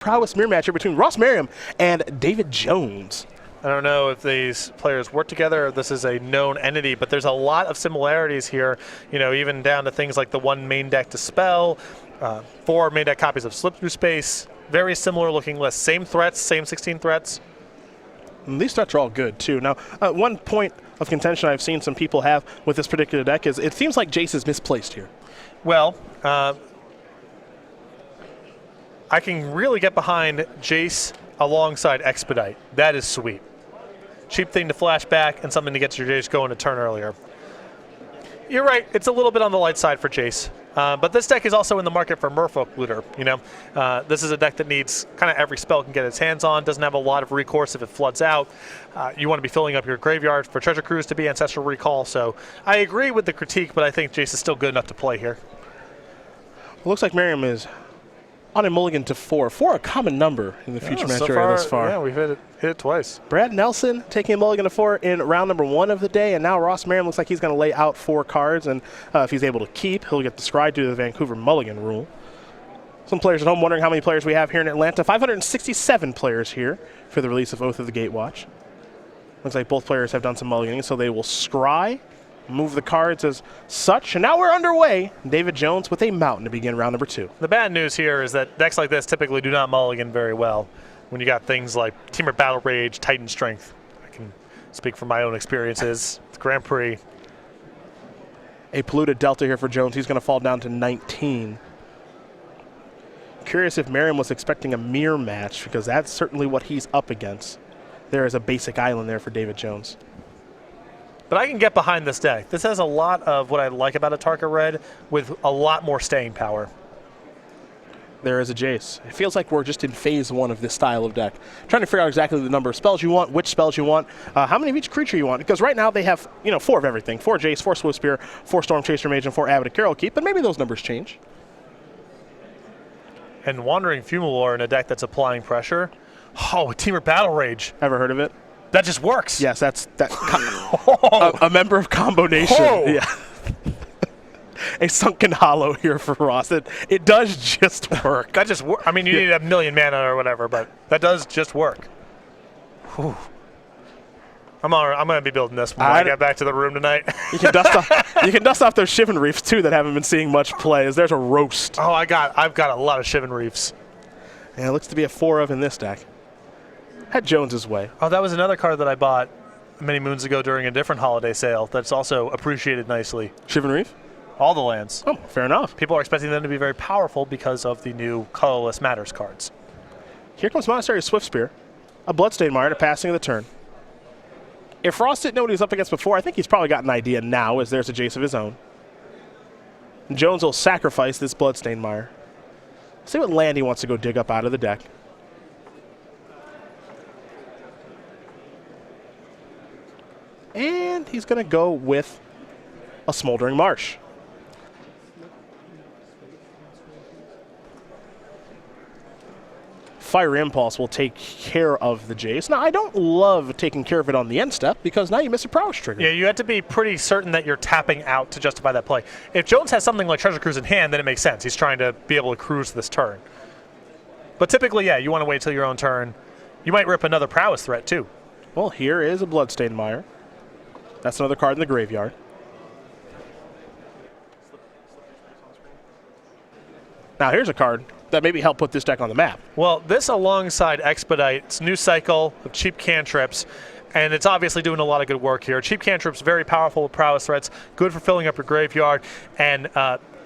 prowess mirror match here between Ross Merriam and David Jones. I don't know if these players work together or this is a known entity, but there's a lot of similarities here, you know, even down to things like the one main deck Dispel, 4 main deck copies of Slip Through Space, very similar looking list. Same threats, same 16 threats. And these threats are all good, too. Now, one point of contention I've seen some people have with this particular deck is it seems like Jace is misplaced here. Well, I can really get behind Jace alongside Expedite. That is sweet. Cheap thing to flash back and something to get your Jace going a turn earlier. You're right, it's a little bit on the light side for Jace. But this deck is also in the market for Merfolk Looter. You know, this is a deck that needs kind of every spell it can get its hands on. Doesn't have a lot of recourse if it floods out. You want to be filling up your graveyard for Treasure Cruise to be Ancestral Recall. So I agree with the critique, but I think Jace is still good enough to play here. It looks like Merriam is on a mulligan to 4. 4 a common number in the future match so area thus far. Yeah, we've hit it twice. Brad Nelson taking a mulligan to 4 in round number 1 of the day, and now Ross Merriam looks like he's going to lay out 4 cards, and if he's able to keep, he'll get the scry due to the Vancouver mulligan rule. Some players at home wondering how many players we have here in Atlanta. 567 players here for the release of Oath of the Gatewatch. Looks like both players have done some mulliganing, so they will scry, move the cards as such, and now we're underway. David Jones with a mountain to begin round number 2. The bad news here is that decks like this typically do not mulligan very well when you got things like Teamer Battle Rage, Titan Strength. I can speak from my own experiences. It's Grand Prix. A polluted delta here for Jones. He's going to fall down to 19. Curious if Merriam was expecting a mirror match, because that's certainly what he's up against. There is a basic island there for David Jones. But I can get behind this deck. This has a lot of what I like about a Tarka Red with a lot more staying power. There is a Jace. It feels like we're just in phase 1 of this style of deck. Trying to figure out exactly the number of spells you want, which spells you want, how many of each creature you want. Because right now they have, 4 of everything. 4 Jace, 4 Swift Spear, 4 Storm Chaser Mage, and 4 Abbot of Carol Keep. But maybe those numbers change. And Wandering Fumalore in a deck that's applying pressure. Oh, Teamer Battle Rage. Ever heard of it? That just works. Yes, that's that. A member of Combo Nation. Oh. Yeah. A Sunken Hollow here for Ross. It does just work. That just I mean, you need a million mana or whatever, but that does just work. Whew. I'm going to be building this when I get back to the room tonight. You can dust off those Shivan Reefs too that haven't been seeing much play. As there's a roast. Oh, I've got a lot of Shivan Reefs. Yeah, it looks to be a 4 of in this deck. Had Jones's way. Oh, that was another card that I bought many moons ago during a different holiday sale that's also appreciated nicely. Shivan Reef? All the lands. Oh, fair enough. People are expecting them to be very powerful because of the new Colorless Matters cards. Here comes Monastery Swift Spear. A Bloodstained Mire to passing of the turn. If Ross didn't know what he was up against before, I think he's probably got an idea now, as there's a Jace of his own. Jones will sacrifice this Bloodstained Mire. See what land he wants to go dig up out of the deck. And he's going to go with a Smoldering Marsh. Fire Impulse will take care of the Jace. Now, I don't love taking care of it on the end step, because now you miss a prowess trigger. Yeah, you have to be pretty certain that you're tapping out to justify that play. If Jones has something like Treasure Cruise in hand, then it makes sense. He's trying to be able to cruise this turn. But typically, yeah, you want to wait till your own turn. You might rip another prowess threat, too. Well, here is a Bloodstained Mire. That's another card in the graveyard. Now, here's a card that maybe helped put this deck on the map. Well, this alongside Expedite's new cycle of cheap cantrips, and it's obviously doing a lot of good work here. Cheap cantrips, very powerful with prowess threats, good for filling up your graveyard, and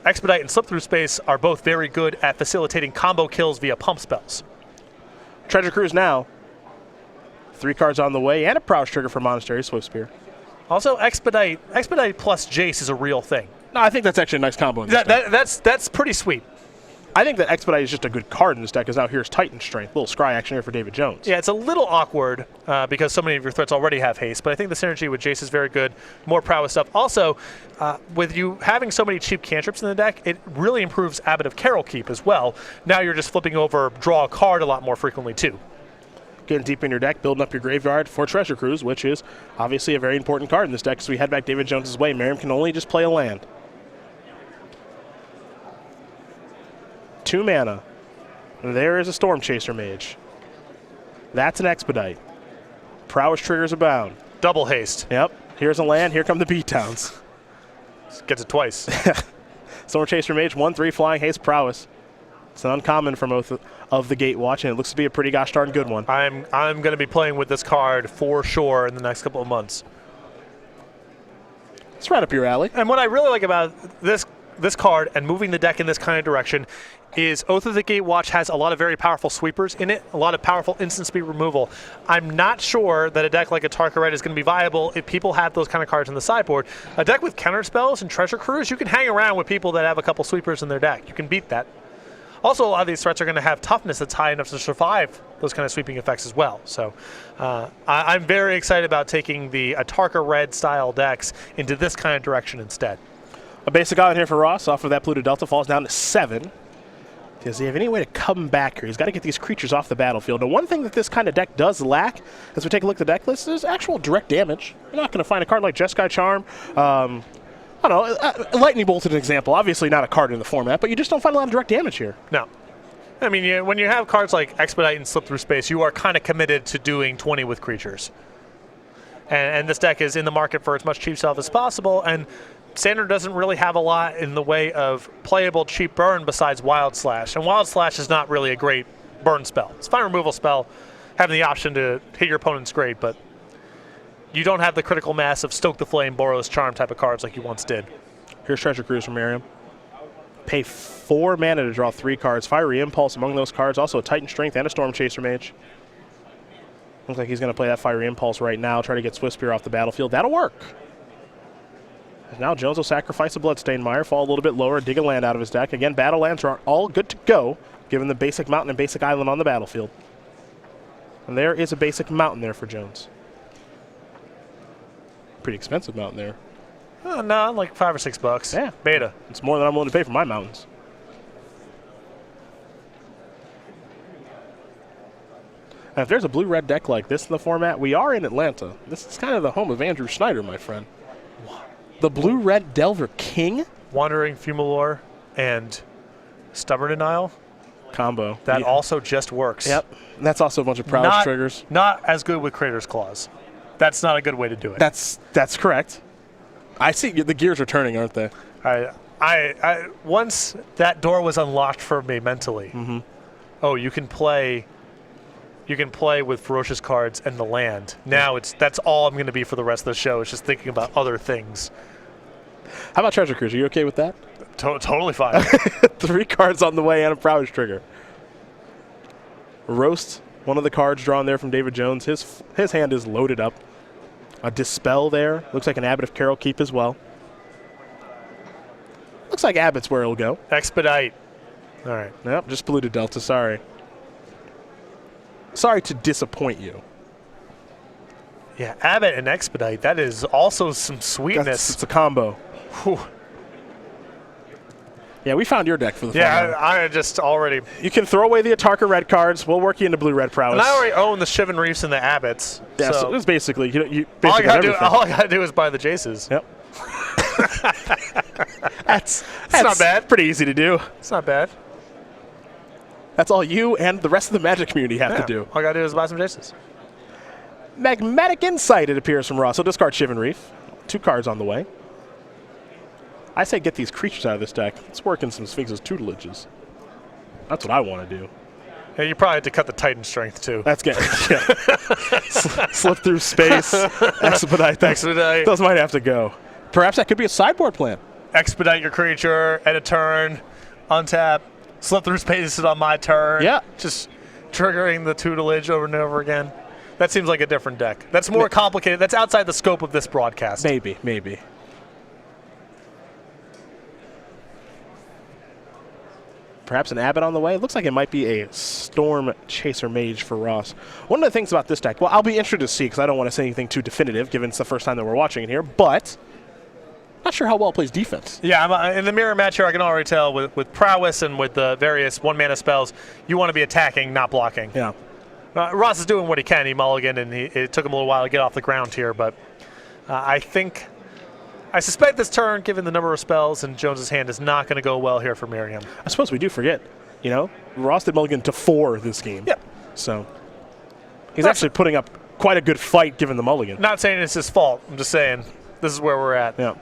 Expedite and Slip Through Space are both very good at facilitating combo kills via pump spells. Treasure Cruise now. 3 cards on the way, and a prowess trigger for Monastery Swift Spear. Also, Expedite plus Jace is a real thing. No, I think that's actually a nice combo in this deck. That's pretty sweet. I think that Expedite is just a good card in this deck, because now here's Titan Strength. Little scry action here for David Jones. Yeah, it's a little awkward because so many of your threats already have haste, but I think the synergy with Jace is very good. More prowess stuff. Also, with you having so many cheap cantrips in the deck, it really improves Abbot of Carol Keep as well. Now you're just flipping over, draw a card a lot more frequently too. Getting deep in your deck, building up your graveyard for Treasure Cruise, which is obviously a very important card in this deck, as we head back David Jones's way. Merriam can only just play a land. 2 mana. There is a Storm Chaser Mage. That's an Expedite. Prowess triggers abound. Double haste. Yep. Here's a land. Here come the beatdowns. Gets it twice. Storm Chaser Mage, 1/3 flying haste prowess. It's an uncommon from Oath of the Gatewatch, and it looks to be a pretty gosh darn good one. I'm going to be playing with this card for sure in the next couple of months. It's right up your alley. And what I really like about this card and moving the deck in this kind of direction is Oath of the Gatewatch has a lot of very powerful sweepers in it, a lot of powerful instant speed removal. I'm not sure that a deck like a Tarka Red is going to be viable if people have those kind of cards in the sideboard. A deck with counter spells and treasure cruise, you can hang around with people that have a couple sweepers in their deck. You can beat that. Also, a lot of these threats are going to have toughness that's high enough to survive those kind of sweeping effects as well. So I'm very excited about taking the Atarka Red style decks into this kind of direction instead. A basic island here for Ross off of that Pluto Delta falls down to 7. Does he have any way to come back here? He's got to get these creatures off the battlefield. Now, one thing that this kind of deck does lack, as we take a look at the deck list, is actual direct damage. You're not going to find a card like Jeskai Charm. I don't know, Lightning Bolt is an example. Obviously not a card in the format, but you just don't find a lot of direct damage here. No. I mean, when you have cards like Expedite and Slip Through Space, you are kind of committed to doing 20 with creatures. And this deck is in the market for as much cheap stuff as possible, and Standard doesn't really have a lot in the way of playable cheap burn besides Wild Slash. And Wild Slash is not really a great burn spell. It's a fine removal spell. Having the option to hit your opponent's great, but you don't have the critical mass of Stoke the Flame, Boros Charm type of cards like you once did. Here's Treasure Cruise from Merriam. Pay 4 mana to draw 3 cards. Fiery Impulse among those cards. Also a Titan Strength and a Storm Chaser Mage. Looks like he's going to play that Fiery Impulse right now, try to get Swift Spear off the battlefield. That'll work. Now Jones will sacrifice a Bloodstained Mire, fall a little bit lower, dig a land out of his deck. Again, battle lands are all good to go, given the basic mountain and basic island on the battlefield. And there is a basic mountain there for Jones. Pretty expensive mountain there. No, like $5 or $6. Yeah. Beta. It's more than I'm willing to pay for my mountains. And if there's a blue-red deck like this in the format, we are in Atlanta. This is kind of the home of Andrew Schneider, my friend. The blue-red Delver King? Wandering Fumalore and Stubborn Denial. Combo. That also just works. Yep. And that's also a bunch of prowess triggers. Not as good with Crater's Claws. That's not a good way to do it. That's correct. I see the gears are turning, aren't they? I once that door was unlocked for me mentally. Mm-hmm. Oh, you can play with ferocious cards and the land. Now that's all I'm going to be for the rest of the show. Is just thinking about other things. How about Treasure Cruise? Are you okay with that? Totally fine. 3 cards on the way and a prowess trigger. Roast, one of the cards drawn there from David Jones. His hand is loaded up. A Dispel there. Looks like an Abbot of Carol Keep as well. Looks like Abbot's where it'll go. Expedite. All right. Yep, just Polluted Delta, sorry. Sorry to disappoint you. Yeah, Abbot and Expedite. That is also some sweetness. It's a combo. Whew. Yeah, we found your deck for the Yeah, I just already. You can throw away the Atarka red cards. We'll work you into blue-red prowess. And I already own the Shivan Reefs and the Abbots. Yeah, so it's basically you basically all I gotta do is buy the Jaces. Yep. that's not bad. Pretty easy to do. It's not bad. That's all you and the rest of the Magic community have to do. All I gotta do is buy some Jaces. Magmatic Insight, it appears from Ross. So discard Shivan Reef. 2 cards on the way. I say get these creatures out of this deck. Let's work in some Sphinx's tutelages. That's what I want to do. Yeah, you probably have to cut the Titan Strength too. That's good. Slip Through Space, Expedite. Those might have to go. Perhaps that could be a sideboard plan. Expedite your creature at a turn, untap, Slip Through Space it on my turn. Yeah. Just triggering the tutelage over and over again. That seems like a different deck. That's more complicated. That's outside the scope of this broadcast. Maybe. Perhaps an Abbot on the way. It looks like it might be a Storm Chaser Mage for Ross. One of the things about this deck, well, I'll be interested to see because I don't want to say anything too definitive given it's the first time that we're watching it here, but not sure how well it plays defense. Yeah, in the mirror match here, I can already tell with prowess and with the various one-mana spells, you want to be attacking, not blocking. Yeah. Ross is doing what he can. He mulliganed, and it took him a little while to get off the ground here, but I suspect this turn, given the number of spells in Jones's hand, is not going to go well here for Merriam. I suppose we do forget. You know, Ross did mulligan to 4 this game. Yep. So he's actually putting up quite a good fight given the mulligan. Not saying it's his fault. I'm just saying this is where we're at. Yeah.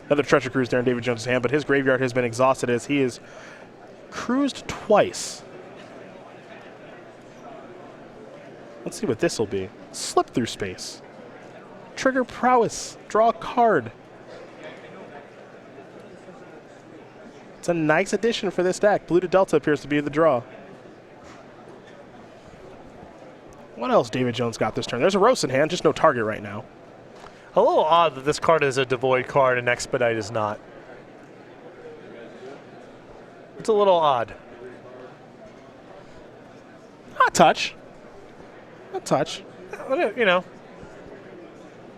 Another treasure cruise there in David Jones' hand, but his graveyard has been exhausted as he is cruised twice. Let's see what this will be. Slip through space. Trigger prowess. Draw a card. It's a nice addition for this deck. Blue to Delta appears to be the draw. What else David Jones got this turn? There's a roast in hand, just no target right now. A little odd that this card is a devoid card and Expedite is not. It's a little odd. A touch. A touch. You know,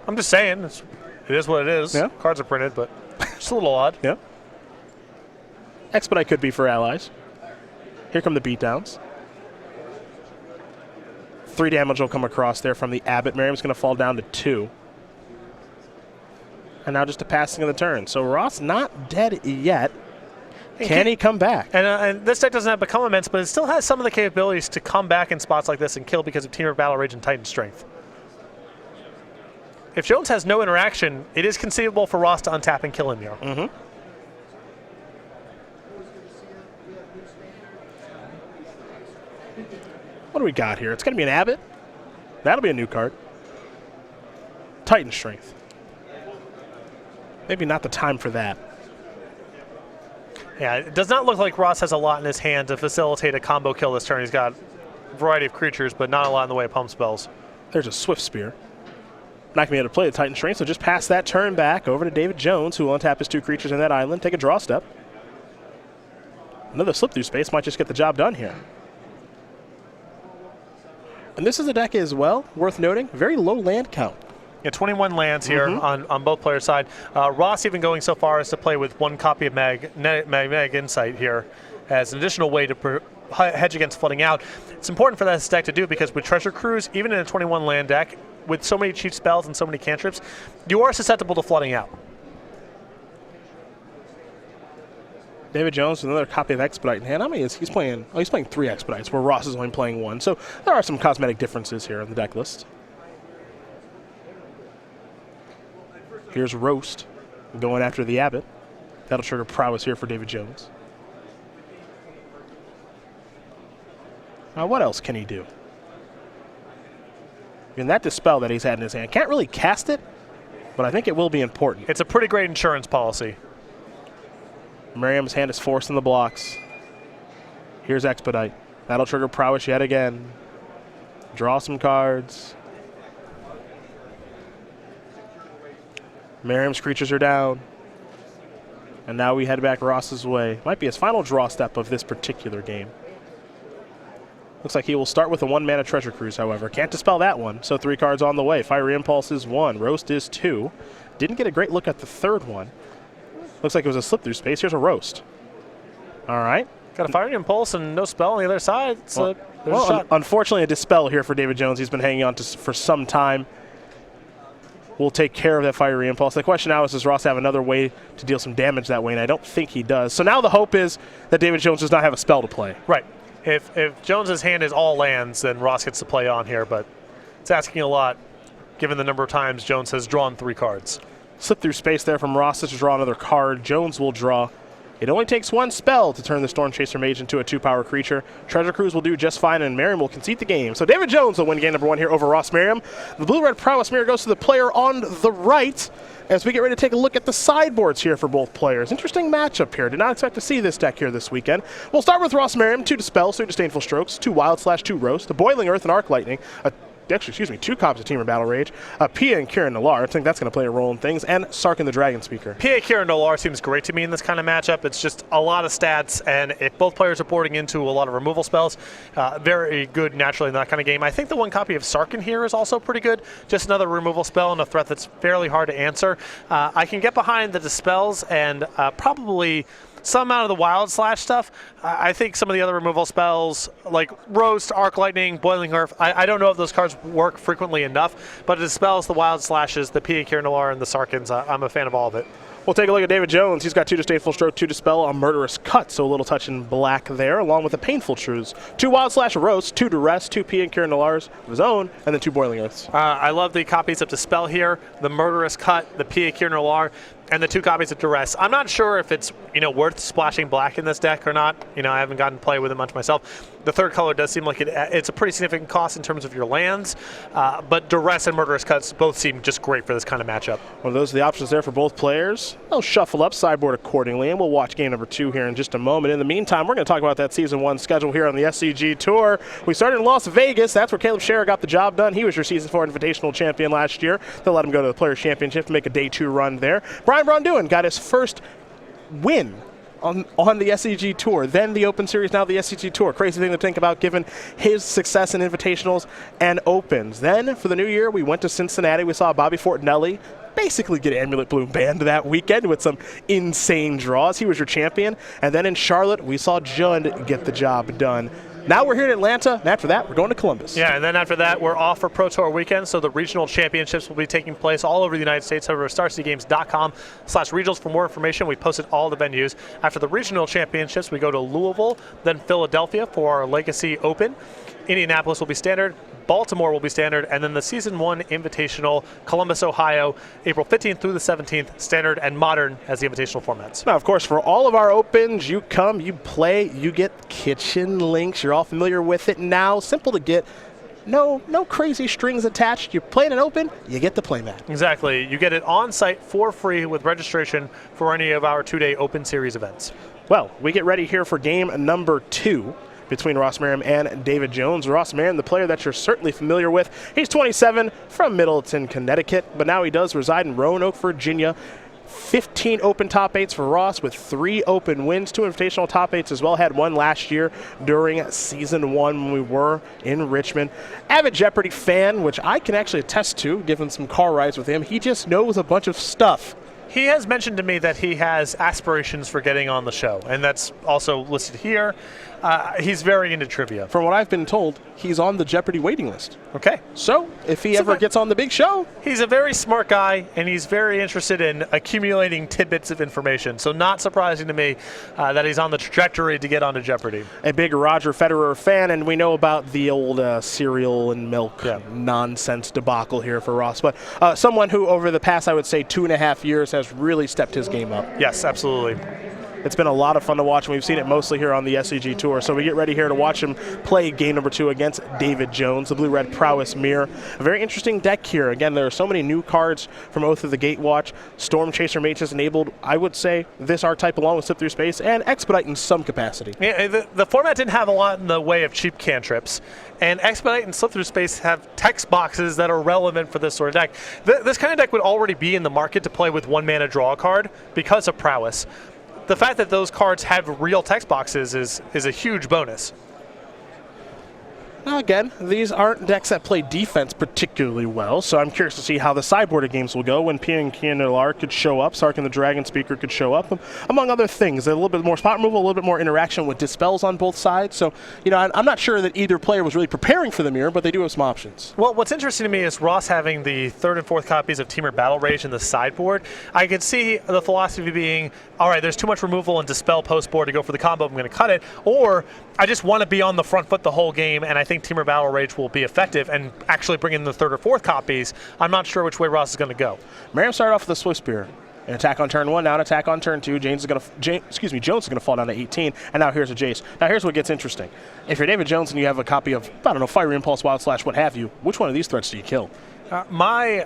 I'm just saying, it is what it is. Yeah. Cards are printed, but it's a little odd. Yeah. Expedite could be for allies. Here come the beatdowns. 3 damage will come across there from the Abbot. Merriam's going to fall down to 2. And now just a passing of the turn. So Ross not dead yet. Can he come back? And this deck doesn't have Become Immense, but it still has some of the capabilities to come back in spots like this and kill because of Team of Battle Rage and Titan Strength. If Jones has no interaction, it is conceivable for Ross to untap and kill him here. Mm-hmm. What do we got here? It's going to be an Abbot. That'll be a new card. Titan Strength. Maybe not the time for that. Yeah, it does not look like Ross has a lot in his hand to facilitate a combo kill this turn. He's got a variety of creatures, but not a lot in the way of pump spells. There's a Swift Spear. Not going to be able to play the Titan Strength, so just pass that turn back over to David Jones, who will untap his 2 creatures in that island, take a draw step. Another slip through space might just get the job done here. And this is a deck as well, worth noting, very low land count. Yeah, 21 lands here on both players' side. Ross even going so far as to play with 1 copy of Mag Insight here as an additional way to hedge against flooding out. It's important for this deck to do because with Treasure Cruise, even in a 21 land deck, with so many cheap spells and so many cantrips, you are susceptible to flooding out. David Jones with another copy of Expedite in hand. How many is he's playing? Oh, he's playing 3 Expedites, where Ross is only playing 1. So there are some cosmetic differences here in the deck list. Here's Roast going after the Abbot. That'll trigger prowess here for David Jones. Now, what else can he do? I mean, that Dispel that he's had in his hand, can't really cast it, but I think it will be important. It's a pretty great insurance policy. Merriam's hand is forced in the blocks. Here's Expedite. That'll trigger prowess yet again. Draw some cards. Merriam's creatures are down. And now we head back Ross's way. Might be his final draw step of this particular game. Looks like he will start with a 1-mana Treasure Cruise, however. Can't dispel that one, so 3 cards on the way. Fiery Impulse is 1. Roast is 2. Didn't get a great look at the 3rd one. Looks like it was a slip through space. Here's a Roast. All right. Got a Fiery Impulse and no spell on the other side. So there's a shot. Unfortunately, a Dispel here for David Jones. He's been hanging on to for some time. We'll take care of that Fiery Impulse. The question now is, does Ross have another way to deal some damage that way? And I don't think he does. So now the hope is that David Jones does not have a spell to play. Right. If Jones's hand is all lands, then Ross gets to play on here, but it's asking a lot given the number of times Jones has drawn 3 cards. Slip through space there from Ross to draw another card. Jones will draw. It only takes 1 spell to turn the Storm Chaser Mage into a 2-power creature. Treasure Cruise will do just fine, and Merriam will concede the game. So David Jones will win game number 1 here over Ross Merriam. The Blue-Red Prowess Mirror goes to the player on the right as we get ready to take a look at the sideboards here for both players. Interesting matchup here. Did not expect to see this deck here this weekend. We'll start with Ross Merriam. 2 Dispel, 3 Disdainful Strokes, 2 Wild/2 Roast, a Boiling Earth and Arc Lightning, actually, 2 copies of Team of Battle Rage, Pia and Kieran Nalaar. I think that's going to play a role in things, and Sarkin the Dragon Speaker. Pia Kieran Nalaar seems great to me in this kind of matchup. It's just a lot of stats, and if both players are boarding into a lot of removal spells, very good naturally in that kind of game. I think the 1 copy of Sarkin here is also pretty good. Just another removal spell and a threat that's fairly hard to answer. I can get behind the Dispels and probably some amount of the Wild/slash stuff. I think some of the other removal spells like Roast, Arc Lightning, Boiling Earth, I don't know if those cards work frequently enough, but it dispels the Wild/slashes, the Pia Kieran Nalaar, and the Sarkins. I'm a fan of all of it. We'll take a look at David Jones. He's got 2 Disdainful Stroke, 2 Dispel, a Murderous Cut, so a little touch in black there, along with the Painful Truths. 2 Wild Slash Roast, 2 Duress, 2 P and Kieran Nalars of his own, and then 2 Boiling Earths. I love the copies of Dispel here, the Murderous Cut, the P. Kieran Nalar, and the 2 copies of Duress. I'm not sure if it's worth splashing black in this deck or not. I haven't gotten to play with it much myself. The third color does seem like it's a pretty significant cost in terms of your lands, but Duress and Murderous Cuts both seem just great for this kind of matchup. Well, those are the options there for both players. They'll shuffle up, sideboard accordingly, and we'll watch game number 2 here in just a moment. In the meantime, we're going to talk about that Season 1 schedule here on the SCG Tour. We started in Las Vegas. That's where Caleb Scherer got the job done. He was your Season 4 Invitational champion last year. They'll let him go to the Players' Championship to make a Day 2 run there. Brian Braun got his first win on the SCG Tour, then the Open Series, now the SCG Tour. Crazy thing to think about given his success in Invitationals and Opens. Then for the new year, we went to Cincinnati. We saw Bobby Fortinelli basically get Amulet Bloom banned that weekend with some insane draws. He was your champion. And then in Charlotte, we saw Jund get the job done. Now we're here in Atlanta, and after that, we're going to Columbus. Yeah, and then after that, we're off for Pro Tour weekend, so the regional championships will be taking place all over the United States. However, starcgames.com/regionals for more information. We posted all the venues. After the regional championships, we go to Louisville, then Philadelphia for our Legacy Open. Indianapolis will be standard. Baltimore will be standard, and then the Season 1 Invitational, Columbus, Ohio, April 15th through the 17th, standard and modern as the invitational formats. Now, of course, for all of our Opens, you come, you play, you get kitchen links. You're all familiar with it now. Simple to get. No crazy strings attached. You're playing an Open, you get the playmat. Exactly. You get it on site for free with registration for any of our 2-day Open Series events. Well, we get ready here for game number 2. Between Ross Merriam and David Jones. Ross Merriam, the player that you're certainly familiar with. He's 27 from Middleton, Connecticut, but now he does reside in Roanoke, Virginia. 15 Open top 8s for Ross with 3 Open wins, 2 Invitational top 8s as well. Had one last year during Season 1 when we were in Richmond. Avid Jeopardy fan, which I can actually attest to, given some car rides with him. He just knows a bunch of stuff. He has mentioned to me that he has aspirations for getting on the show, and that's also listed here. He's very into trivia. From what I've been told, he's on the Jeopardy waiting list. Okay. So, if he ever gets on the big show. He's a very smart guy, and he's very interested in accumulating tidbits of information. So not surprising to me that he's on the trajectory to get onto Jeopardy. A big Roger Federer fan, and we know about the old cereal and milk nonsense debacle here for Ross. But someone who, over the past, I would say, 2.5 years, has really stepped his game up. Yes, absolutely. It's been a lot of fun to watch, and we've seen it mostly here on the SCG Tour. So we get ready here to watch him play game number 2 against David Jones, the Blue-Red Prowess Mirror. A very interesting deck here. Again, there are so many new cards from Oath of the Gatewatch. Storm Chaser Mages enabled, I would say, this archetype along with Slip Through Space, and Expedite in some capacity. Yeah, the format didn't have a lot in the way of cheap cantrips, and Expedite and Slip Through Space have text boxes that are relevant for this sort of deck. This kind of deck would already be in the market to play with 1 mana draw a card because of Prowess. The fact that those cards have real text boxes is a huge bonus. Now again, these aren't decks that play defense particularly well, so I'm curious to see how the sideboarded games will go when P and Kieran could show up, Sark and the Dragon Speaker could show up, among other things. A little bit more spot removal, a little bit more interaction with dispels on both sides. So, I'm not sure that either player was really preparing for the mirror, but they do have some options. Well, what's interesting to me is Ross having the 3rd and 4th copies of Temur Battle Rage in the sideboard. I could see the philosophy being, all right, there's too much removal and dispel post board to go for the combo, I'm going to cut it, or I just want to be on the front foot the whole game, and I think Temur Battle Rage will be effective and actually bring in the 3rd or 4th copies. I'm not sure which way Ross is going to go. Merriam started off with a Swift Spear. An attack on turn 1, now an attack on turn 2. Jones is going to fall down to 18, and now here's a Jace. Now here's what gets interesting. If you're David Jones and you have a copy of, I don't know, Fiery Impulse, Wild Slash, what have you, which one of these threats do you kill? My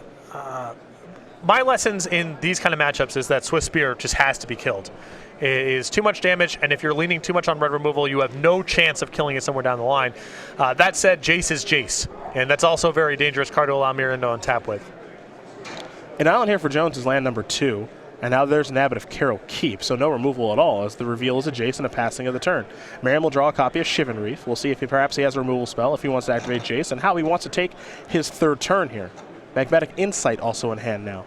lessons in these kind of matchups is that Swift Spear just has to be killed. It is too much damage, and if you're leaning too much on red removal, you have no chance of killing it somewhere down the line. That said, Jace is Jace, and that's also a very dangerous card to allow Merriam to untap with. An island here for Jones is land number 2, and now there's an Abbot of Carroll Keep, so no removal at all, as the reveal is a Jace and a passing of the turn. Merriam will draw a copy of Shivan Reef. We'll see if perhaps he has a removal spell, if he wants to activate Jace, and how he wants to take his 3rd turn here. Magmatic Insight also in hand now.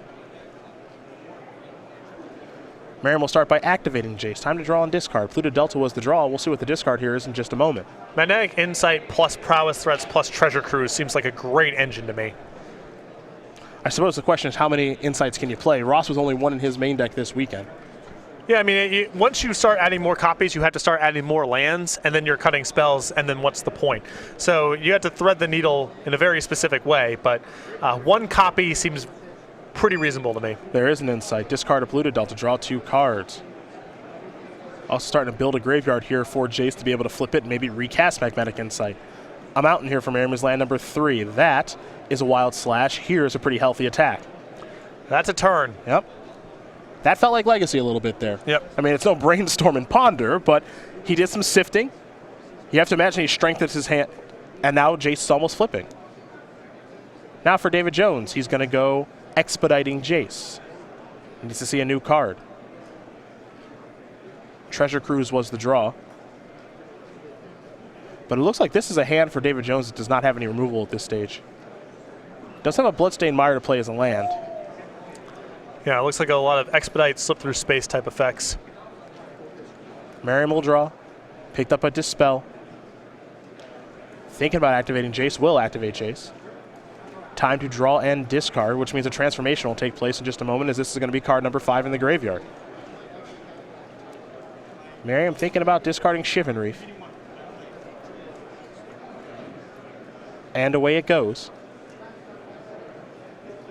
Merriam will start by activating Jace. Time to draw and discard. Pluto Delta was the draw. We'll see what the discard here is in just a moment. Magnetic Insight plus Prowess Threats plus Treasure Cruise seems like a great engine to me. I suppose the question is how many insights can you play? Ross was only one in his main deck this weekend. Yeah, I mean, once you start adding more copies, you have to start adding more lands, and then you're cutting spells, and then what's the point? So you have to thread the needle in a very specific way, but one copy seems pretty reasonable to me. There is an insight. Discard a polluted delta, draw 2 cards. Also starting to build a graveyard here for Jace to be able to flip it and maybe recast Magnetic Insight. A mountain here for Merriam is land number 3. That is a Wild Slash. Here's a pretty healthy attack. That's a turn. Yep. That felt like Legacy a little bit there. Yep. I mean, it's no brainstorm and ponder, but he did some sifting. You have to imagine he strengthens his hand, and now Jace is almost flipping. Now for David Jones, he's going to go expediting Jace. He needs to see a new card. Treasure Cruise was the draw. But it looks like this is a hand for David Jones that does not have any removal at this stage. Does have a Bloodstained Mire to play as a land. Yeah, it looks like a lot of expedite, slip through space type effects. Merriam will draw. Picked up a Dispel. Thinking about activating Jace, will activate Jace. Time to draw and discard, which means a transformation will take place in just a moment, as this is going to be card number 5 in the graveyard. Merriam thinking about discarding Shivan Reef. And away it goes.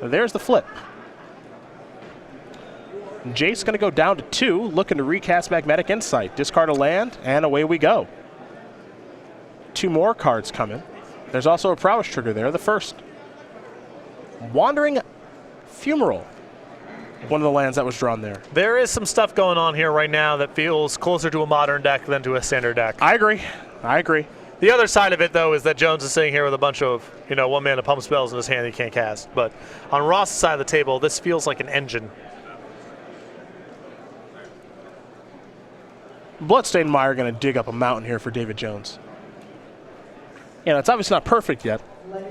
There's the flip. Jace going to go down to 2, looking to recast Magnetic Insight. Discard a land, and away we go. 2 more cards coming. There's also a prowess trigger there, the first. Wandering Fumarole, one of the lands that was drawn there. There is some stuff going on here right now that feels closer to a modern deck than to a standard deck. I agree. I agree. The other side of it, though, is that Jones is sitting here with a bunch of, one-mana pump spells in his hand he can't cast. But on Ross' side of the table, this feels like an engine. Bloodstained Mire going to dig up a mountain here for David Jones. It's obviously not perfect yet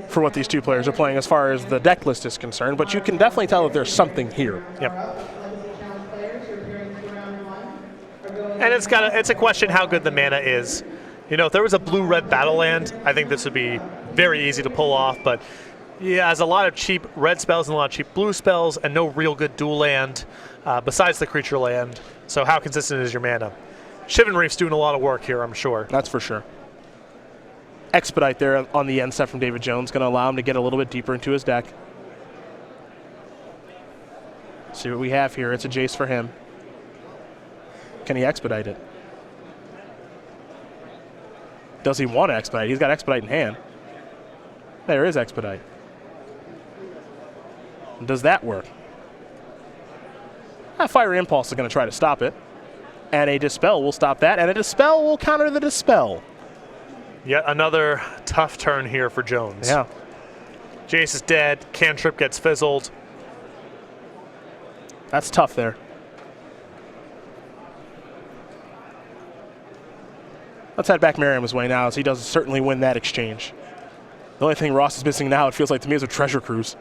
for what these two players are playing as far as the deck list is concerned, but you can definitely tell that there's something here. Yep. And it's a question how good the mana is. If there was a blue-red battle land, I think this would be very easy to pull off, but yeah, has a lot of cheap red spells and a lot of cheap blue spells and no real good dual land besides the creature land. So how consistent is your mana? Shivan Reef's doing a lot of work here, I'm sure. That's for sure. Expedite there on the end set from David Jones, going to allow him to get a little bit deeper into his deck. See what we have here. It's a Jace for him. Can he expedite it? Does he want to expedite? He's got expedite in hand. There is expedite. Does that work? Fire Impulse is going to try to stop it. And a Dispel will stop that. And a Dispel will counter the Dispel. Yet another tough turn here for Jones. Yeah. Jace is dead. Cantrip gets fizzled. That's tough there. Let's head back Merriam's way now, as he does certainly win that exchange. The only thing Ross is missing now, it feels like to me, is a Treasure Cruise.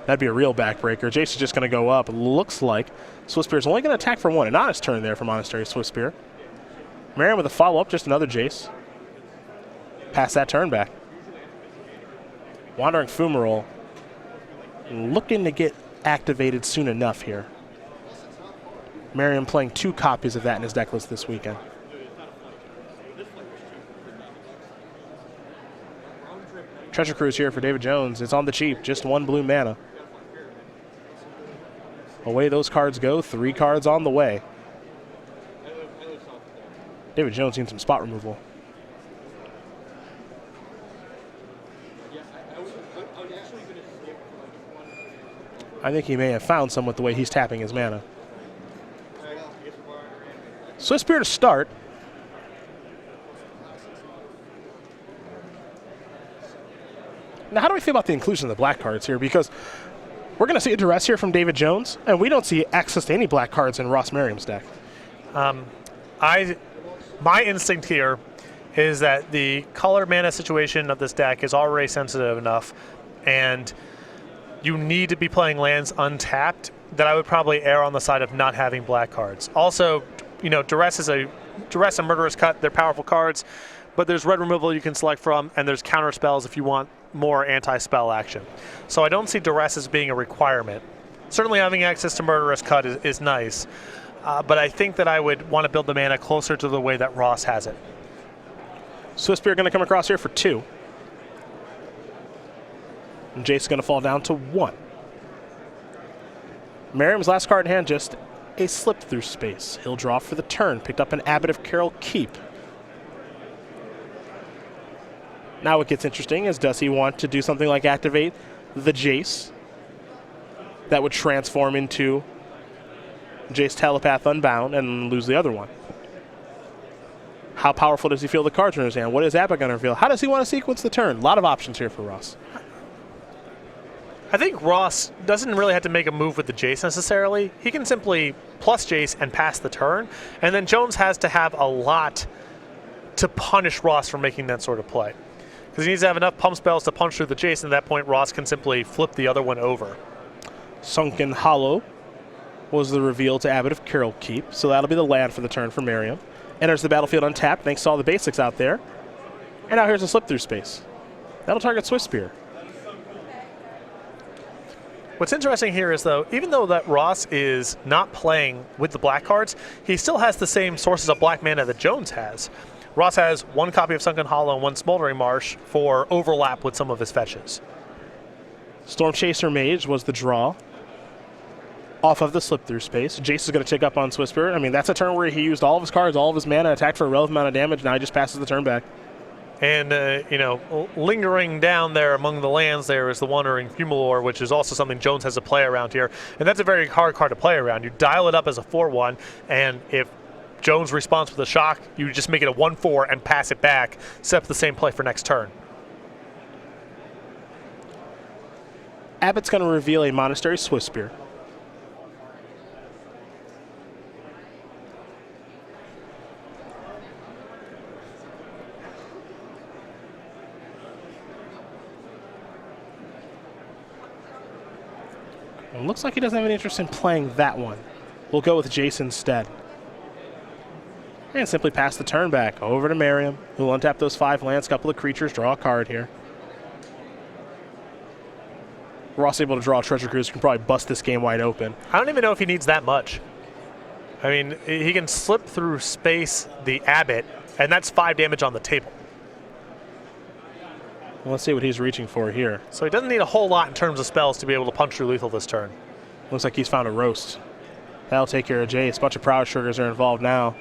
That'd be a real backbreaker. Jace is just going to go up. It looks like Swiftspear's only going to attack for 1. An honest turn there for Monastery Swiftspear. Merriam with a follow-up, just another Jace. Pass that turn back. Wandering Fumarole. Looking to get activated soon enough here. Merriam playing 2 copies of that in his deck list this weekend. Treasure Cruise here for David Jones. It's on the cheap, just 1 blue mana. Away those cards go, 3 cards on the way. David Jones needs some spot removal. I think he may have found some with the way he's tapping his mana. Swiftspear to start. Now, how do we feel about the inclusion of the black cards here? Because we're going to see a duress here from David Jones, and we don't see access to any black cards in Ross Merriam's deck. My instinct here is that the color mana situation of this deck is already sensitive enough, and you need to be playing lands untapped, that I would probably err on the side of not having black cards. Also, Duress and Murderous Cut, they're powerful cards, but there's red removal you can select from, and there's counter spells if you want, more anti-spell action. So I don't see duress as being a requirement. Certainly having access to Murderous Cut is nice, but I think that I would want to build the mana closer to the way that Ross has it. Swiftspear going to come across here for 2. And Jace going to fall down to 1. Merriam's last card in hand, just a slip through space. He'll draw for the turn. Picked up an Abbot of Carol Keep. Now what gets interesting is, does he want to do something like activate the Jace? That would transform into Jace Telepath Unbound and lose the other one. How powerful does he feel the cards are in his hand? What is Abbot going to reveal? How does he want to sequence the turn? A lot of options here for Ross. I think Ross doesn't really have to make a move with the Jace necessarily. He can simply plus Jace and pass the turn, and then Jones has to have a lot to punish Ross for making that sort of play. Because he needs to have enough pump spells to punch through the Jace, and at that point Ross can simply flip the other one over. Sunken Hollow was the reveal to Abbot of Carol Keep, so that'll be the land for the turn for Merriam. Enters the battlefield untapped, thanks to all the basics out there. And now here's a slip through space. That'll target Swiftspear. What's interesting here is, though, even though that Ross is not playing with the black cards, he still has the same sources of black mana that Jones has. Ross has 1 copy of Sunken Hollow and 1 Smoldering Marsh for overlap with some of his fetches. Storm Chaser Mage was the draw off of the slip through space. Jace is going to tick up on Swiftspear. I mean, that's a turn where he used all of his cards, all of his mana, attacked for a relevant amount of damage. Now he just passes the turn back. And, lingering down there among the lands there is the Wandering Fumalore, which is also something Jones has to play around here. And that's a very hard card to play around. You dial it up as a 4-1, and if Jones responds with a shock, you just make it a 1-4 and pass it back, set up the same play for next turn. Abbot's going to reveal a Monastery Swiftspear. It looks like he doesn't have any interest in playing that one. We'll go with Jace instead. And simply pass the turn back over to Merriam, who will untap those 5 lands, couple of creatures, draw a card here. Ross able to draw a Treasure Cruise, can probably bust this game wide open. I don't even know if he needs that much. I mean, he can slip through space the Abbot, and that's 5 damage on the table. Well, let's see what he's reaching for here. So he doesn't need a whole lot in terms of spells to be able to punch through lethal this turn. Looks like he's found a roast. That'll take care of Jace. A bunch of Prowess Triggers are involved now.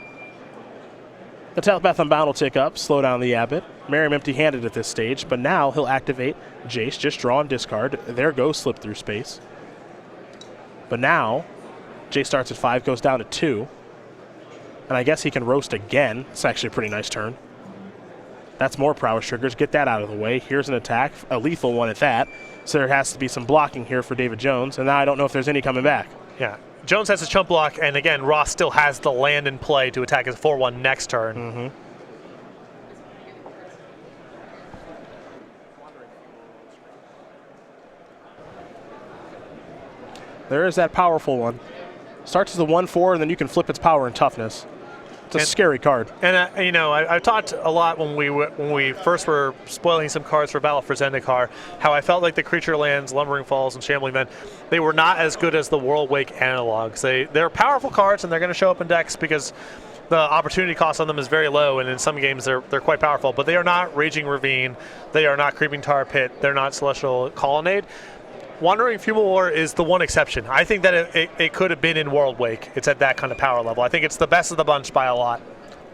The Telepath Unbound will tick up, slow down the Abbot. Merriam empty-handed at this stage, but now he'll activate Jace, just draw and discard. There goes Slip Through Space. But now, Jace starts at 5, goes down to 2. And I guess he can roast again. It's actually a pretty nice turn. That's more Prowess Triggers. Get that out of the way. Here's an attack, a lethal one at that. So there has to be some blocking here for David Jones, and now I don't know if there's any coming back. Yeah. Jones has a chump block, and again, Ross still has the land in play to attack his 4-1 next turn. Mm-hmm. There is that powerful one. Starts as a 1-4, and then you can flip its power and toughness. It's a scary card. And I talked a lot when we first were spoiling some cards for Battle for Zendikar, how I felt like the creature lands, Lumbering Falls, and Shambling Men, they were not as good as the World Wake analogs. They're powerful cards, and they're going to show up in decks because the opportunity cost on them is very low, and in some games they're quite powerful. But they are not Raging Ravine, they are not Creeping Tar Pit, they're not Celestial Colonnade. Wandering Fumalore is the one exception. I think that it could have been in World Wake. It's at that kind of power level. I think it's the best of the bunch by a lot.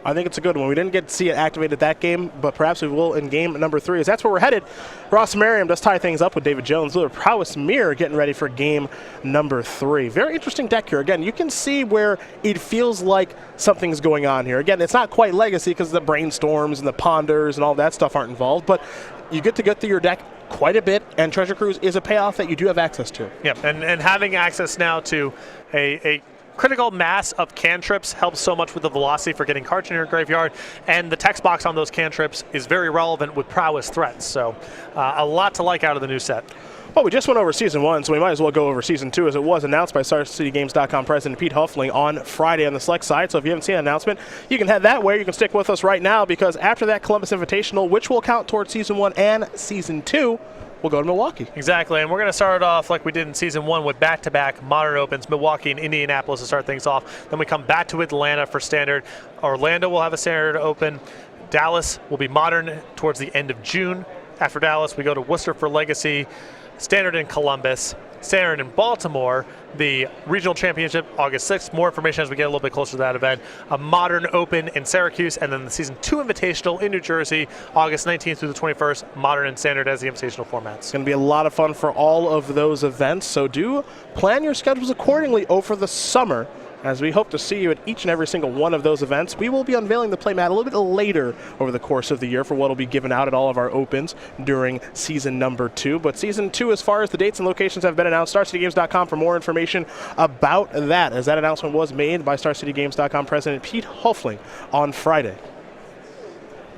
I think it's a good one. We didn't get to see it activated that game, but perhaps we will in game number 3, as that's where we're headed. Ross Merriam does tie things up with David Jones. Little Prowess Mirror getting ready for game number 3. Very interesting deck here. Again, you can see where it feels like something's going on here. Again, it's not quite Legacy because the Brainstorms and the Ponders and all that stuff aren't involved, but you get to get through your deck quite a bit, and Treasure Cruise is a payoff that you do have access to. Yeah, and having access now to a critical mass of cantrips helps so much with the velocity for getting cards in your graveyard, and the text box on those cantrips is very relevant with prowess threats. So a lot to like out of the new set. Well, we just went over Season 1, so we might as well go over Season 2, as it was announced by StarCityGames.com President Pete Huffling on Friday on the Select side. So if you haven't seen an announcement, you can head that way. You can stick with us right now, because after that Columbus Invitational, which will count towards Season 1 and Season 2, we'll go to Milwaukee. Exactly, and we're going to start off like we did in Season 1 with back-to-back Modern Opens, Milwaukee and Indianapolis to start things off. Then we come back to Atlanta for Standard. Orlando will have a Standard Open. Dallas will be Modern towards the end of June. After Dallas, we go to Worcester for Legacy, Standard in Columbus, Standard in Baltimore, the Regional Championship August 6th. More information as we get a little bit closer to that event. A Modern Open in Syracuse, and then the Season 2 Invitational in New Jersey, August 19th through the 21st, Modern and Standard as the Invitational formats. It's going to be a lot of fun for all of those events, so do plan your schedules accordingly over the summer, as we hope to see you at each and every single one of those events. We will be unveiling the playmat a little bit later over the course of the year for what will be given out at all of our opens during season number 2. But season 2, as far as the dates and locations have been announced, StarCityGames.com for more information about that, as that announcement was made by StarCityGames.com President Pete Huffling on Friday.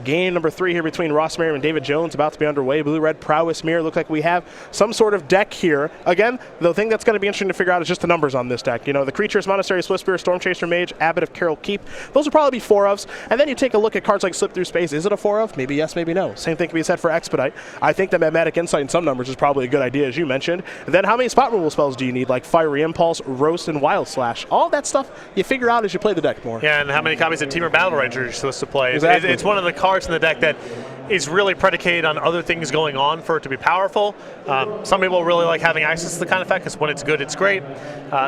Game number 3 here between Ross Merriam and David Jones about to be underway. Blue-Red Prowess Mirror. Look like we have some sort of deck here. Again, the thing that's going to be interesting to figure out is just the numbers on this deck. You know, the creatures, Monastery, Swiftspear, Stormchaser Mage, Abbot of Carol Keep. Those will probably be 4-ofs. And then you take a look at cards like Slip Through Space. Is it a 4-of? Maybe yes, maybe no. Same thing can be said for Expedite. I think that Magmatic Insight in some numbers is probably a good idea, as you mentioned. And then how many spot removal spells do you need, like Fiery Impulse, Roast, and Wild Slash? All that stuff you figure out as you play the deck more. Yeah, and how many copies of Teamer Battle Ranger you're supposed to play. Exactly. It's one of the cards in the deck that is really predicated on other things going on for it to be powerful. Some people really like having access to the kind of effect, because when it's good, it's great.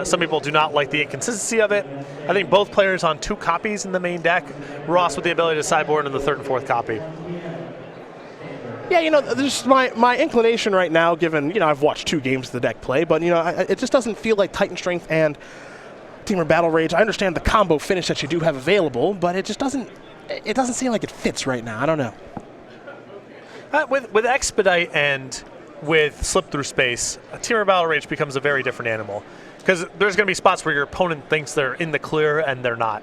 Some people do not like the inconsistency of it. I think both players on 2 copies in the main deck. Ross with the ability to sideboard in the 3rd and 4th copy. Yeah, you know, there's my inclination right now, given, you know, I've watched 2 games of the deck play, but, you know, it just doesn't feel like Titan Strength and Teamer Battle Rage. I understand the combo finish that you do have available, but it just doesn't seem like it fits right now. I don't know. With Expedite and with Slip Through Space, a Teamer Battle Rage becomes a very different animal, because there's going to be spots where your opponent thinks they're in the clear and they're not.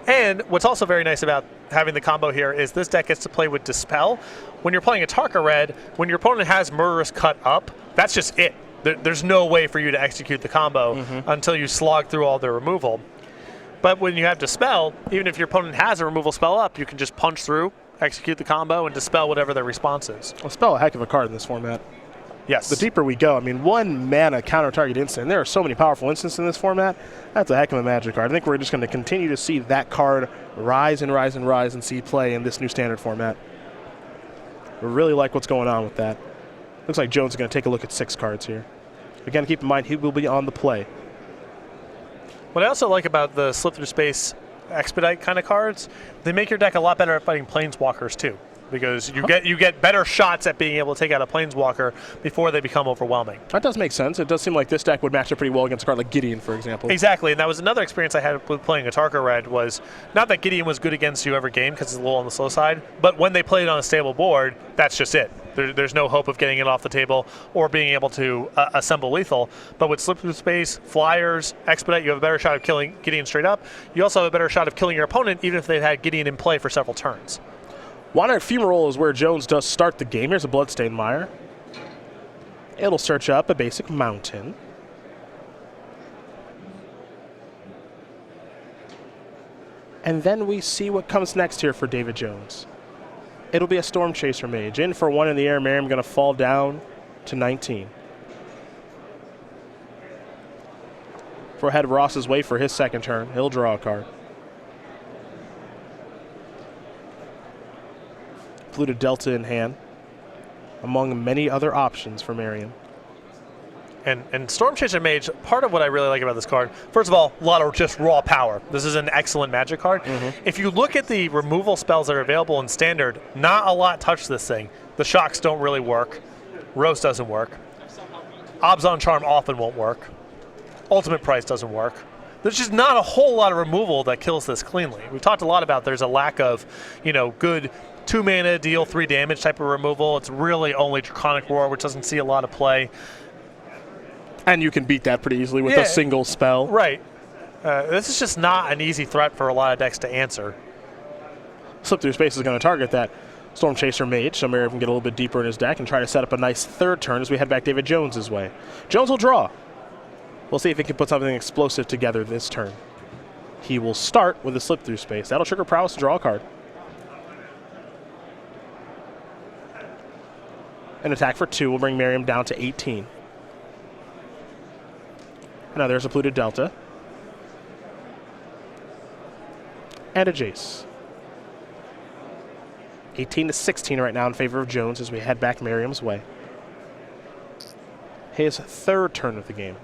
And what's also very nice about having the combo here is this deck gets to play with Dispel. When you're playing a Tarka Red, when your opponent has Murderous Cut up, that's just it. There's no way for you to execute the combo until you slog through all their removal. But when you have Dispel, even if your opponent has a removal spell up, you can just punch through, execute the combo, and dispel whatever their response is. Well, Spell a heck of a card in this format. Yes. The deeper we go, I mean, 1 mana counter target instant. There are so many powerful instants in this format. That's a heck of a Magic card. I think we're just going to continue to see that card rise and rise and rise and see play in this new standard format. We really like what's going on with that. Looks like Jones is going to take a look at 6 cards here. Again, keep in mind, he will be on the play. What I also like about the Slip Through Space Expedite kind of cards, they make your deck a lot better at fighting Planeswalkers too, because you get better shots at being able to take out a Planeswalker before they become overwhelming. That does make sense. It does seem like this deck would match up pretty well against a card like Gideon, for example. Exactly, and that was another experience I had with playing a Tarka Red, was not that Gideon was good against you every game because it's a little on the slow side, but when they played on a stable board, that's just it. There's no hope of getting it off the table or being able to assemble lethal. But with Slip Through Space, Flyers, Expedite, you have a better shot of killing Gideon straight up. You also have a better shot of killing your opponent, even if they've had Gideon in play for several turns. Wanted Fumarole is where Jones does start the game. Here's a Bloodstained Mire. It'll search up a basic mountain. And then we see what comes next here for David Jones. It'll be a Stormchaser Mage. In for 1 in the air. Merriam going to fall down to 19. For ahead of Ross's way for his 2nd turn. He'll draw a card. Fluted Delta in hand, among many other options for Merriam. And Stormchaser Mage, part of what I really like about this card, first of all, a lot of just raw power. This is an excellent Magic card. If you look at the removal spells that are available in Standard, not a lot touch this thing. The Shocks don't really work. Roast doesn't work. Obs on Charm often won't work. Ultimate Price doesn't work. There's just not a whole lot of removal that kills this cleanly. We've talked a lot about there's a lack of, you know, good 2 mana, deal 3 damage type of removal. It's really only Draconic Roar, which doesn't see a lot of play. And you can beat that pretty easily with a single spell. Right. This is just not an easy threat for a lot of decks to answer. Slip Through Space is going to target that. Storm Chaser Mage, so Merriam can get a little bit deeper in his deck and try to set up a nice third turn as we head back David Jones' way. Jones will draw. We'll see if he can put something explosive together this turn. He will start with a slip through space. That'll trigger prowess to draw a card. An attack for 2 will bring Merriam down to 18. Now there's a Polluted Delta. And a Jace. 18 to 16 right now in favor of Jones as we head back Merriam's way. His third turn of the game.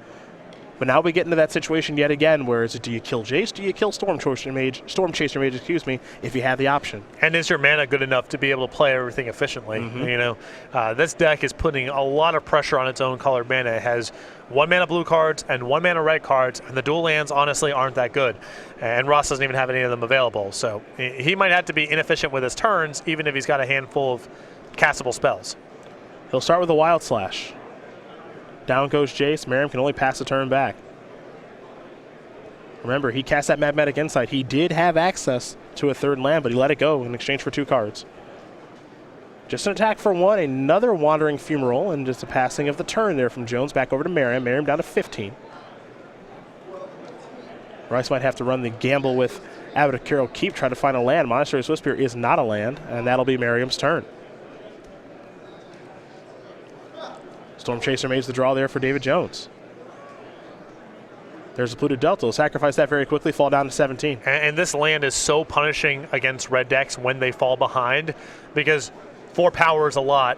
But now we get into that situation yet again where is it, do you kill Jace, do you kill Storm Chaser Mage, if you have the option. And is your mana good enough to be able to play everything efficiently? You know, this deck is putting a lot of pressure on its own colored mana. It has 1 mana blue cards and 1 mana red cards, and the dual lands honestly aren't that good. And Ross doesn't even have any of them available. So he might have to be inefficient with his turns, even if he's got a handful of castable spells. He'll start with a Wild Slash. Down goes Jace. Merriam can only pass the turn back. Remember, he cast that Magnetic Insight. He did have access to a third land, but he let it go in exchange for 2 cards. Just an attack for 1, another Wandering Fumarole, and just a passing of the turn there from Jones back over to Merriam. Merriam down to 15. Rice might have to run the gamble with Abbot of Carroll Keep, try to find a land. Monastery Swiftspear is not a land, and that'll be Merriam's turn. Storm Chaser Mage the draw there for David Jones. There's a Polluted Delta. He'll sacrifice that very quickly, fall down to 17. And this land is so punishing against red decks when they fall behind because 4 power is a lot,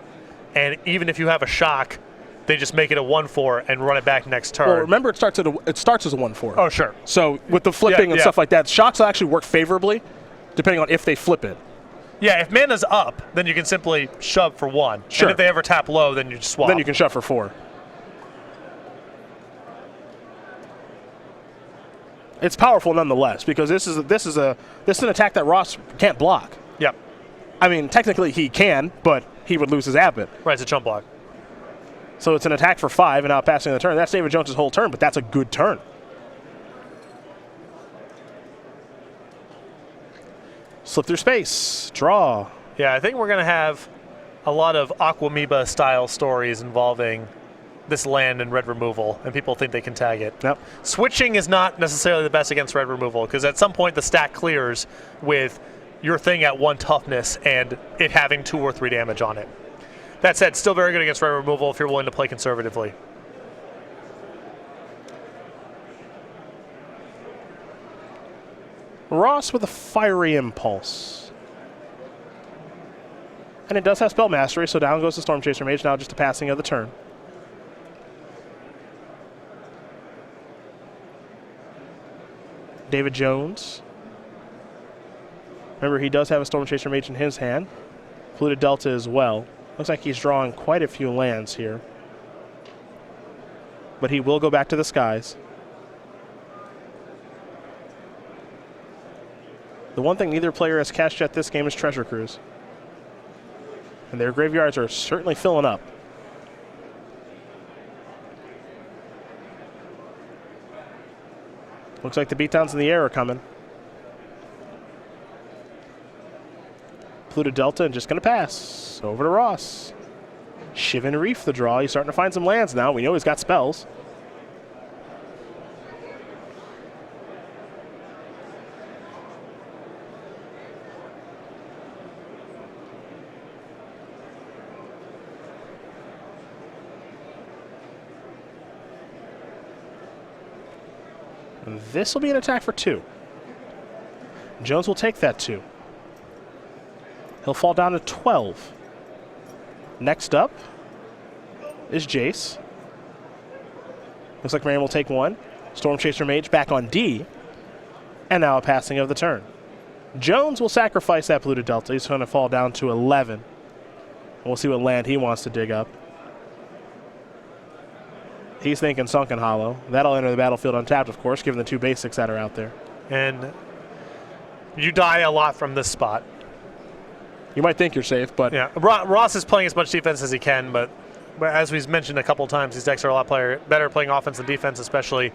and even if you have a shock, they just make it a 1/4 and run it back next turn. Well, remember, it starts as a 1/4. Oh, sure. So with the flipping and stuff like that, shocks will actually work favorably depending on if they flip it. Yeah, if mana's up, then you can simply shove for 1. Sure. And if they ever tap low, then you just swap. Then you can shove for 4. It's powerful nonetheless because this is an attack that Ross can't block. Yep. I mean, technically he can, but he would lose his Abbot. Right, it's a chump block. So it's an attack for 5 and now passing the turn. That's David Jones' whole turn, but that's a good turn. Slip through space, draw. Yeah, I think we're going to have a lot of Aquamoeba style stories involving this land and red removal, and people think they can tag it. Yep. Switching is not necessarily the best against red removal because at some point the stack clears with your thing at 1 toughness and it having 2 or 3 damage on it. That said, still very good against red removal if you're willing to play conservatively. Ross with a Fiery Impulse. And it does have Spell Mastery, so down goes the Storm Chaser Mage, now just a passing of the turn. David Jones. Remember, he does have a Storm Chaser Mage in his hand. Polluted Delta as well. Looks like he's drawing quite a few lands here. But he will go back to the skies. The one thing neither player has cashed yet this game is Treasure Cruise. And their graveyards are certainly filling up. Looks like the beatdowns in the air are coming. Polluted Delta and just going to pass. Over to Ross. Shivan Reef the draw. He's starting to find some lands now. We know he's got spells. This will be an attack for 2. Jones will take that 2. He'll fall down to 12. Next up is Jace. Looks like Merriam will take 1. Storm Chaser Mage back on D. And now a passing of the turn. Jones will sacrifice that Polluted Delta. He's going to fall down to 11. We'll see what land he wants to dig up. He's thinking Sunken Hollow. That'll enter the battlefield untapped, of course, given the 2 basics that are out there. And you die a lot from this spot. You might think you're safe, but... Yeah, Ross is playing as much defense as he can, but as we've mentioned a couple times, these decks are a lot better playing offense than defense, especially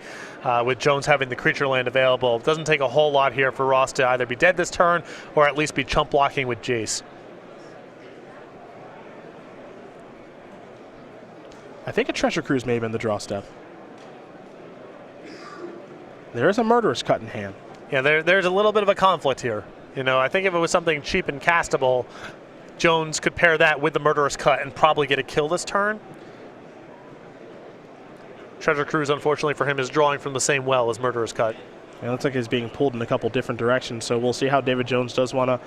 with Jones having the creature land available. It doesn't take a whole lot here for Ross to either be dead this turn or at least be chump blocking with Jace. I think a Treasure Cruise may have been the draw step. There's a Murderous Cut in hand. Yeah, there's a little bit of a conflict here. You know, I think if it was something cheap and castable, Jones could pair that with the Murderous Cut and probably get a kill this turn. Treasure Cruise, unfortunately for him, is drawing from the same well as Murderous Cut. It looks like he's being pulled in a couple different directions, so we'll see how David Jones does want to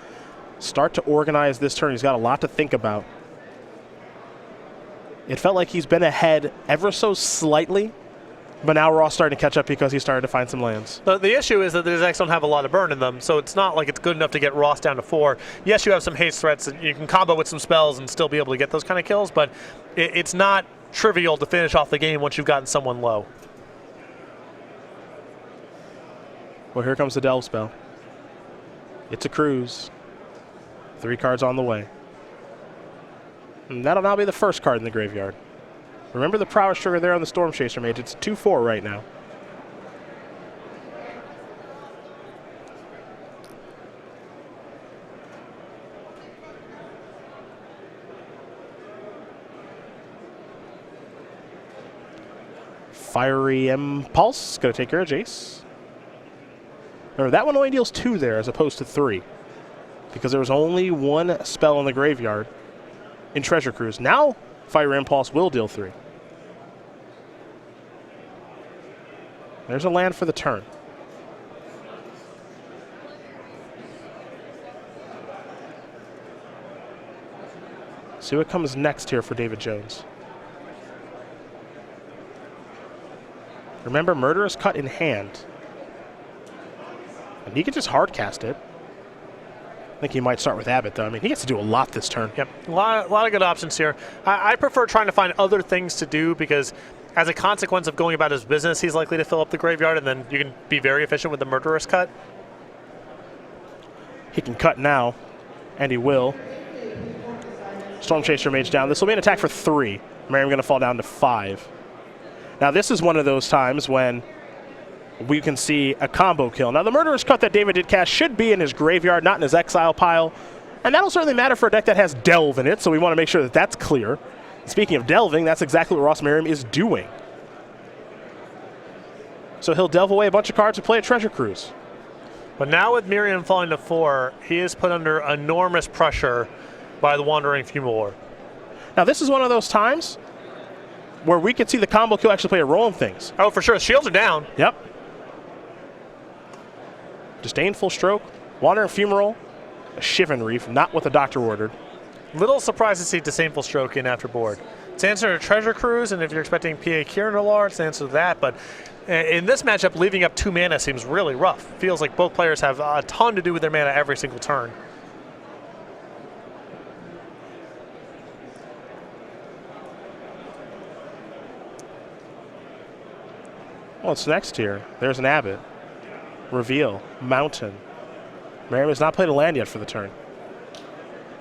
start to organize this turn. He's got a lot to think about. It felt like he's been ahead ever so slightly, but now Ross starting to catch up because he's starting to find some lands. The issue is that the decks don't have a lot of burn in them, so it's not like it's good enough to get Ross down to 4. Yes, you have some haste threats, and you can combo with some spells and still be able to get those kind of kills, but it's not trivial to finish off the game once you've gotten someone low. Well, here comes the Delve spell. It's a cruise. 3 cards on the way. And that'll now be the first card in the graveyard. Remember the prowess trigger there on the Storm Chaser Mage. It's 2/4 right now. Fiery Impulse, going to take care of Jace. Remember, that one only deals 2 there as opposed to 3. Because there was only 1 spell in the graveyard in Treasure Cruise. Now, Fiery Impulse will deal 3. There's a land for the turn. See what comes next here for David Jones. Remember, Murderous Cut in hand. And he could just hard cast it. I think he might start with Abbott, though. I mean, he gets to do a lot this turn. Yep, a lot of good options here. I prefer trying to find other things to do because as a consequence of going about his business, he's likely to fill up the graveyard, and then you can be very efficient with the Murderous Cut. He can cut now, and he will. Storm Chaser Mage down. This will be an attack for 3. Merriam going to fall down to 5. Now, this is one of those times when we can see a combo kill. Now, the Murderous Cut that David did cast should be in his graveyard, not in his exile pile. And that'll certainly matter for a deck that has Delve in it, so we want to make sure that that's clear. Speaking of delving, that's exactly what Ross Merriam is doing. So he'll delve away a bunch of cards and play a Treasure Cruise. But now with Merriam falling to 4, he is put under enormous pressure by the Wandering Fumarole. Now, this is one of those times where we could see the combo kill actually play a role in things. Oh, for sure. Shields are down. Yep. Disdainful Stroke, Wandering Fumarole, a Shivan Reef, not what the doctor ordered. Little surprised to see Disdainful Stroke in after board. It's the answer to Treasure Cruise, and if you're expecting PA Kieran, it's the answer to that. But in this matchup, leaving up 2 mana seems really rough. Feels like both players have a ton to do with their mana every single turn. What's next here? There's an Abbott. Reveal. Mountain. Merriam has not played a land yet for the turn.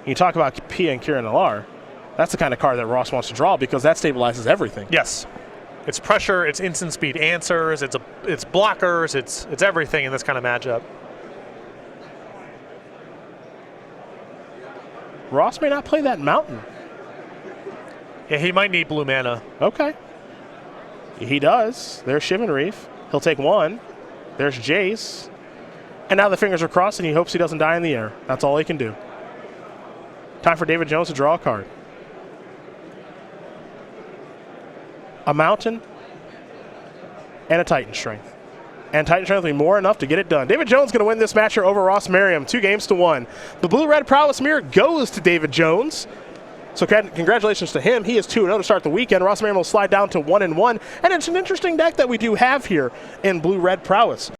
You talk about Pia and Kieran Alar. That's the kind of card that Ross wants to draw because that stabilizes everything. Yes. It's pressure, it's instant speed answers, it's blockers, it's everything in this kind of matchup. Ross may not play that Mountain. Yeah, he might need blue mana. Okay. He does. There's Shivan Reef. He'll take 1. There's Jace. And now the fingers are crossed and he hopes he doesn't die in the air. That's all he can do. Time for David Jones to draw a card. A Mountain and a Titan Strength. And Titan Strength will be more enough to get it done. David Jones going to win this match here over Ross Merriam, 2-1. The Blue-Red Prowess Mirror goes to David Jones. So congratulations to him. He is 2-0 to start the weekend. Ross Merriam will slide down to 1-1. And it's an interesting deck that we do have here in Blue-Red Prowess.